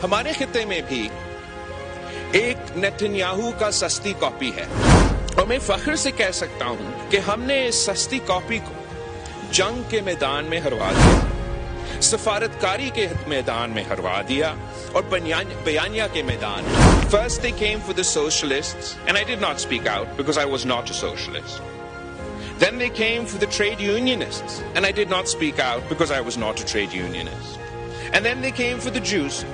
हमारे खित्ते में भी एक नेतन्याहू का सस्ती कॉपी है और मैं फख्र से कह सकता हूं कि हमने इस सस्ती कॉपी को जंग के मैदान में हरवा दिया, सफारतकारी के मैदान में हरवा दिया और बयानिया के मैदान में। First they came for the socialists and I did not speak out because I was not a socialist. Then they came for the trade unionists and I did not speak out because I was not a trade unionist. And then they came for the Jews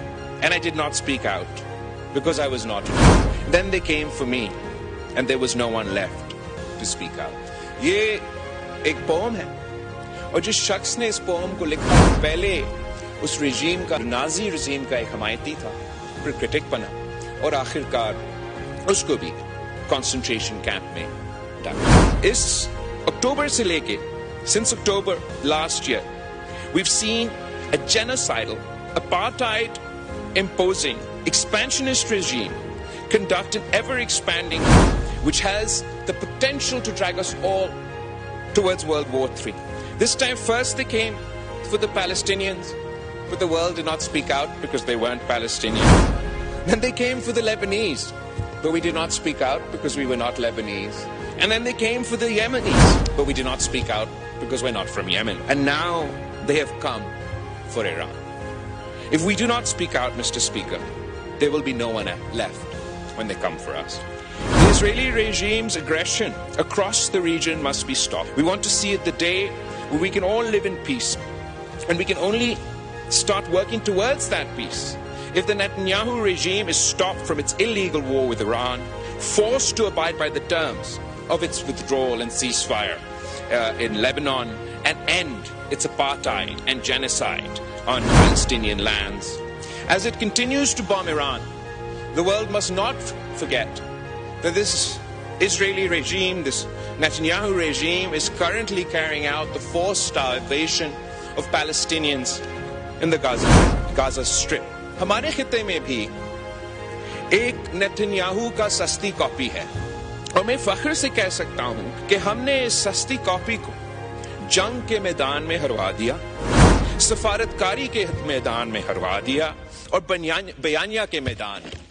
and I did not speak out because I was not a Jew. Then they came for me and there was no one left to speak out. ये एक pome है और जिस शख्स ने इस pome को लिखा पहले उस रिजीम का, नाजी रिजीम का एक हमायती था, फिर क्रिटिक बना और आखिरकार उसको भी कंसंट्रेशन कैंप में डाला। इस अक्टूबर से लेके since October last year we've seen a genocidal, apartheid imposing, expansionist regime conduct an ever expanding which has the potential to drag us all towards World War III. This time first they came for the Palestinians, but the world did not speak out because they weren't Palestinian. Then they came for the Lebanese, but we did not speak out because we were not Lebanese. And then they came for the Yemenis, but we did not speak out because we're not from Yemen. And now they have come for Iran. If we do not speak out, Mr. Speaker, there will be no one left when they come for us. The Israeli regime's aggression across the region must be stopped. We want to see it the day where we can all live in peace. And we can only start working towards that peace if the Netanyahu regime is stopped from its illegal war with Iran, forced to abide by the terms of its withdrawal and ceasefire in Lebanon, and end its apartheid and genocide on Palestinian lands. As it continues to bomb Iran, the world must not forget that this Israeli regime, this Netanyahu regime, is currently carrying out the forced starvation of Palestinians in the Gaza Strip. हमारे खित्ते में भी एक Netanyahu का सस्ती copy है और मैं फख्र से कह सकता हूं कि हमने इस सस्ती कॉपी को जंग के मैदान में हरवा दिया, सफारतकारी के मैदान में हरवा दिया और बयानिया के मैदान में।